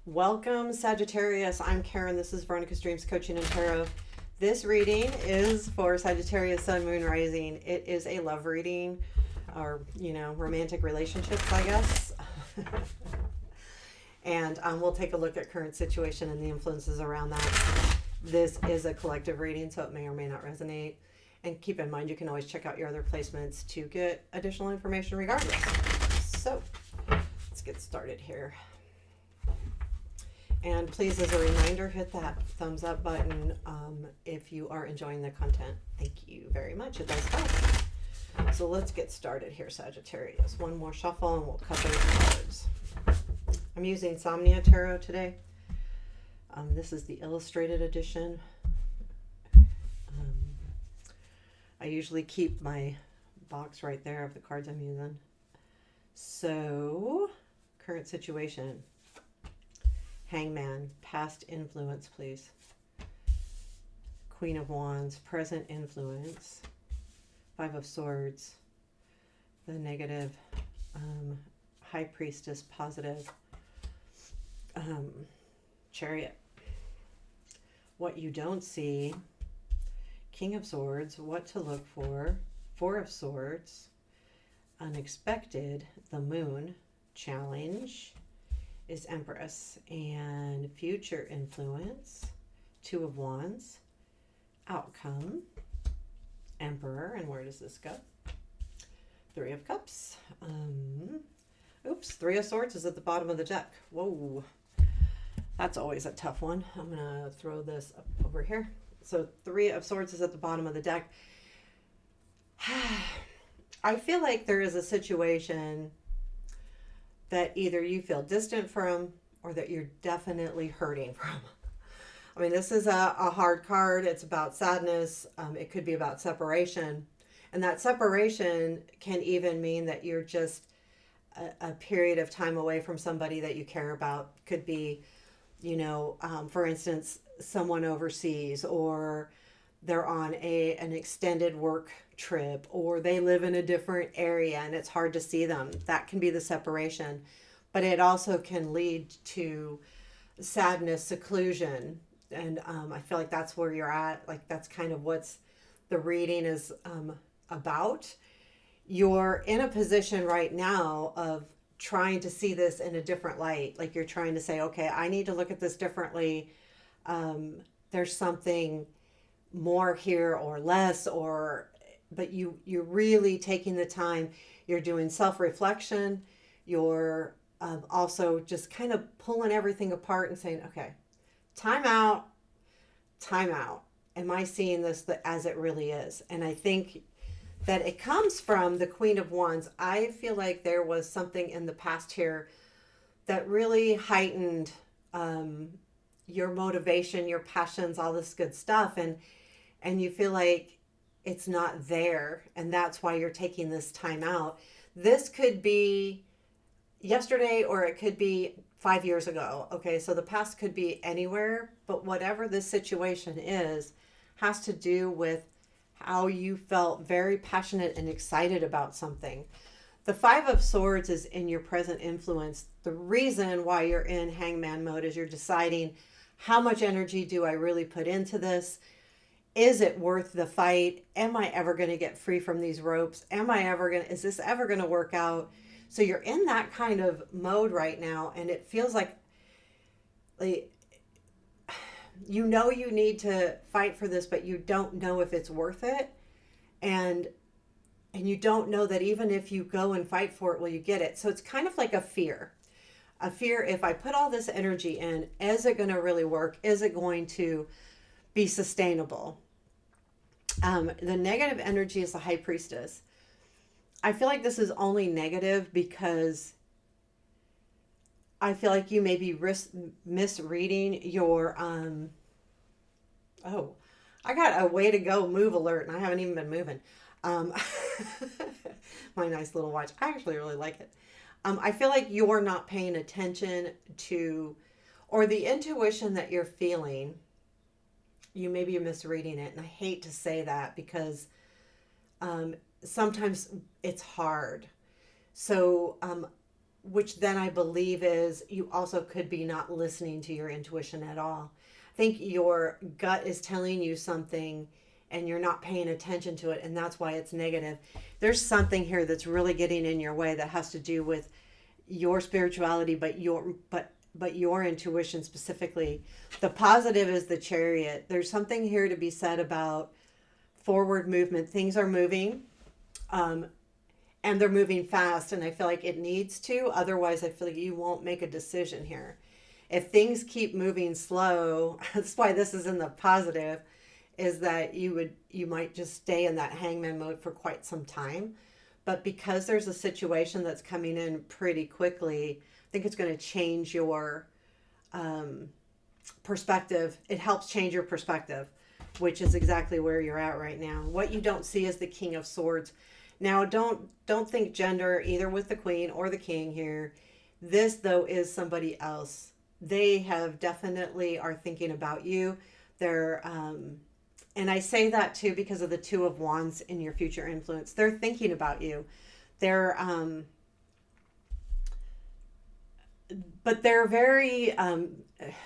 Welcome, Sagittarius. I'm Karen. This is Veronica's Dreams Coaching and Tarot. This reading is for Sagittarius Sun, Moon, Rising. It is a love reading or, romantic relationships, I guess. And we'll take a look at current situation and the influences around that. This is a collective reading, so it may or may not resonate. And keep in mind, you can always check out your other placements to get additional information regardless. So let's get started here. And please, as a reminder, hit that thumbs up button if you are enjoying the content. Thank you very much. It does help. So let's get started here, Sagittarius. One more shuffle and we'll cut those cards. I'm using Somnia Tarot today. This is the illustrated edition. I usually keep my box right there of the cards I'm using. So, current situation. Hangman, past influence, please. Queen of Wands, present influence. Five of Swords, the negative. High Priestess, positive. Chariot. What you don't see. King of Swords, what to look for. Four of Swords. Unexpected, the Moon. Challenge is Empress, and future influence, Two of Wands, outcome, Emperor, and where does this go? Three of Cups. Three of Swords is at the bottom of the deck. Whoa, that's always a tough one. I'm gonna throw this up over here. So Three of Swords is at the bottom of the deck. I feel like there is a situation that either you feel distant from or that you're definitely hurting from. I mean, this is a hard card. It's about sadness. It could be about separation. And that separation can even mean that you're just a period of time away from somebody that you care about. Could be, for instance, someone overseas, or they're on an extended work trip, or they live in a different area and it's hard to see them. That can be the separation. But it also can lead to sadness, seclusion. And I feel like that's where you're at. Like that's kind of what's the reading is about. You're in a position right now of trying to see this in a different light. Like you're trying to say, okay, I need to look at this differently. There's something more here or less, but you're really taking the time. You're doing self-reflection. You're also just kind of pulling everything apart and saying, okay, time out. Am I seeing this as it really is? And I think that it comes from the Queen of Wands. I feel like there was something in the past here that really heightened your motivation, your passions, all this good stuff. And you feel like it's not there. And that's why you're taking this time out. This could be yesterday or it could be 5 years ago. Okay, so the past could be anywhere. But whatever this situation is, has to do with how you felt very passionate and excited about something. The Five of Swords is in your present influence. The reason why you're in hangman mode is you're deciding, how much energy do I really put into this? Is it worth the fight? Am I ever going to get free from these ropes? Is this ever going to work out? So you're in that kind of mode right now. And it feels like you need to fight for this, but you don't know if it's worth it. And you don't know that even if you go and fight for it, will you get it? So it's kind of like a fear. If I put all this energy in, is it going to really work? Is it going to be sustainable? The negative energy is the High Priestess. I feel like this is only negative because I feel like you may be misreading your, I got a way to go move alert and I haven't even been moving. My nice little watch. I actually really like it. I feel like you're not paying attention to, or the intuition that you're feeling, you may be misreading it. And I hate to say that because sometimes it's hard. So which then I believe is you also could be not listening to your intuition at all. I think your gut is telling you something and you're not paying attention to it, and that's why it's negative. There's something here that's really getting in your way that has to do with your spirituality, but your intuition specifically. The positive is the Chariot. There's something here to be said about forward movement. Things are moving. And they're moving fast, and I feel like it needs to. Otherwise, I feel like you won't make a decision here. If things keep moving slow, that's why this is in the positive, is that you might just stay in that hangman mode for quite some time. But because there's a situation that's coming in pretty quickly, I think it's going to change your perspective. It helps change your perspective, which is exactly where you're at right now. What you don't see is the King of Swords. Now, don't think gender either with the Queen or the King here. This, though, is somebody else. They have definitely are thinking about you. They're, and I say that too because of the Two of Wands in your future influence. They're thinking about you. They're, but they're very,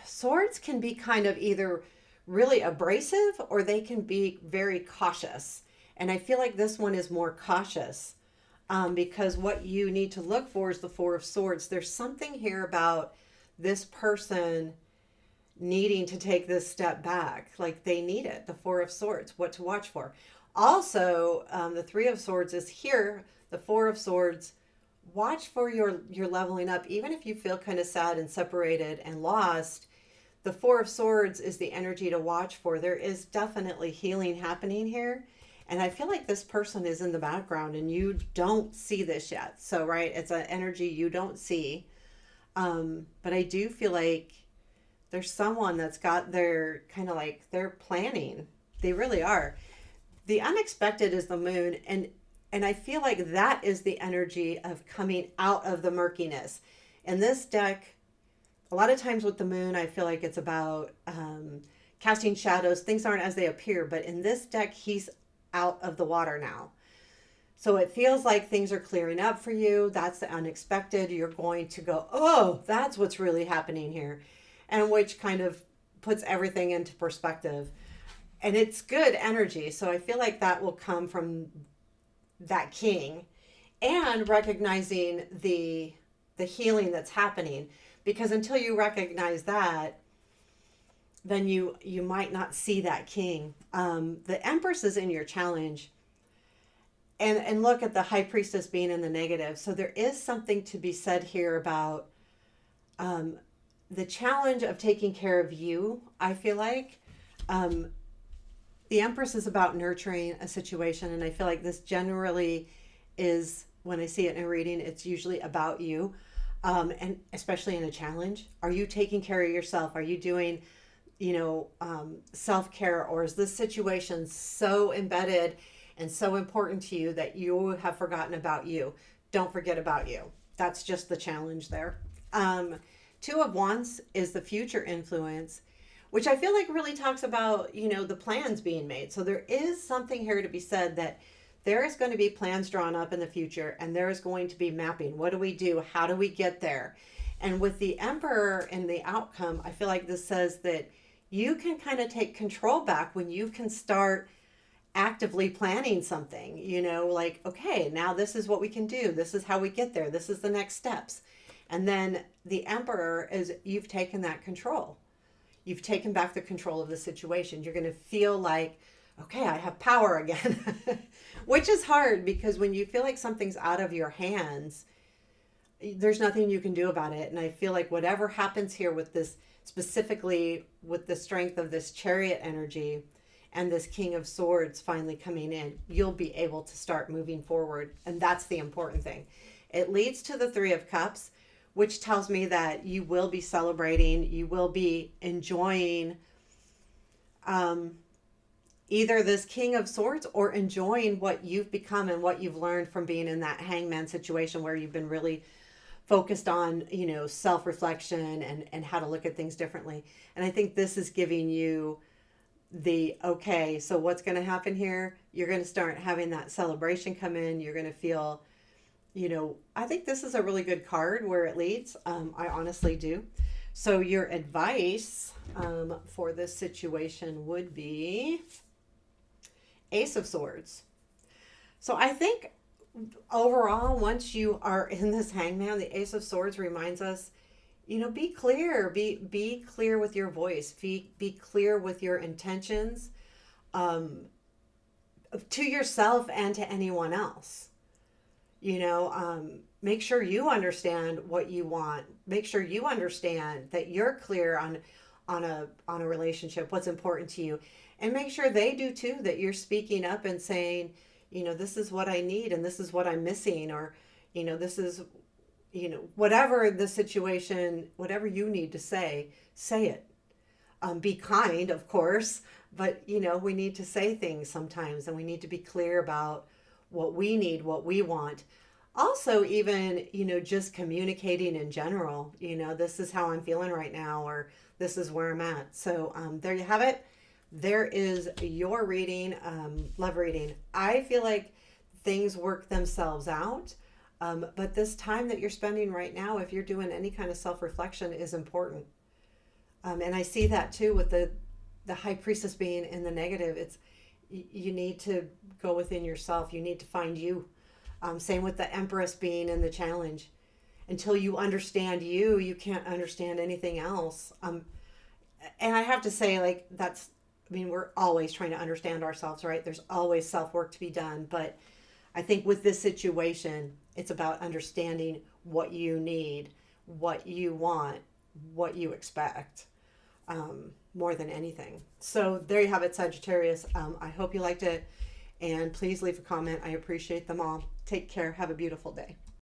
swords can be kind of either really abrasive or they can be very cautious. And I feel like this one is more cautious because what you need to look for is the Four of Swords. There's something here about this person needing to take this step back. Like they need it, the Four of Swords, what to watch for. Also, the Three of Swords is here. The Four of Swords, watch for your leveling up. Even if you feel kind of sad and separated and lost, the Four of Swords is the energy to watch for. There is definitely healing happening here. And I feel like this person is in the background and you don't see this yet. So, right, it's an energy you don't see. But I do feel like there's someone that's got their kind of like they're planning. They really are. The unexpected is the moon. And I feel like that is the energy of coming out of the murkiness. In this deck, a lot of times with the moon, I feel like it's about casting shadows. Things aren't as they appear. But in this deck, he's out of the water now. So it feels like things are clearing up for you. That's the unexpected. You're going to go, oh, that's what's really happening here. And which kind of puts everything into perspective. And it's good energy. So I feel like that will come from that king and recognizing the healing that's happening. Because until you recognize that, then you might not see that king. The Empress is in your challenge. And look at the High Priestess being in the negative. So there is something to be said here about the challenge of taking care of you, I feel like. The Empress is about nurturing a situation. And I feel like this generally is, when I see it in a reading, it's usually about you. And especially in a challenge. Are you taking care of yourself? Are you doing self-care, or is this situation so embedded and so important to you that you have forgotten about you? Don't forget about you. That's just the challenge there. Two of Wands is the future influence, which I feel like really talks about, the plans being made. So there is something here to be said that there is going to be plans drawn up in the future and there is going to be mapping. What do we do? How do we get there? And with the Emperor and the outcome, I feel like this says that you can kind of take control back when you can start actively planning something, like, okay, now this is what we can do. This is how we get there. This is the next steps. And then the Emperor is you've taken that control. You've taken back the control of the situation. You're going to feel like, okay, I have power again, which is hard because when you feel like something's out of your hands, there's nothing you can do about it. And I feel like whatever happens here with this, specifically with the strength of this Chariot energy and this King of Swords finally coming in, you'll be able to start moving forward. And that's the important thing. It leads to the Three of Cups, which tells me that you will be celebrating, you will be enjoying either this King of Swords or enjoying what you've become and what you've learned from being in that hangman situation where you've been really focused on, self-reflection and how to look at things differently. And I think this is giving you okay, so what's going to happen here? You're going to start having that celebration come in. You're going to feel, I think this is a really good card where it leads. I honestly do. So your advice for this situation would be Ace of Swords. So I think overall, once you are in this hangman, the Ace of Swords reminds us, be clear, be clear with your voice, be clear with your intentions, um, to yourself and to anyone else. Make sure you understand what you want. Make sure you understand that you're clear on a relationship, what's important to you, and make sure they do too. That you're speaking up and saying, this is what I need, and this is what I'm missing, or this is, whatever the situation, whatever you need to say it. Be kind, of course, but we need to say things sometimes, and we need to be clear about what we need, what we want. Also, even, just communicating in general, this is how I'm feeling right now, or this is where I'm at. So there you have it. There is your reading, love reading. I feel like things work themselves out. But this time that you're spending right now, if you're doing any kind of self-reflection, is important. And I see that too with the high priestess being in the negative. It's, you need to go within yourself. You need to find you. Same with the empress being in the challenge. Until you understand you can't understand anything else. And I have to say, like, we're always trying to understand ourselves, right? There's always self-work to be done. But I think with this situation, it's about understanding what you need, what you want, what you expect, more than anything. So there you have it, Sagittarius. I hope you liked it. And please leave a comment. I appreciate them all. Take care. Have a beautiful day.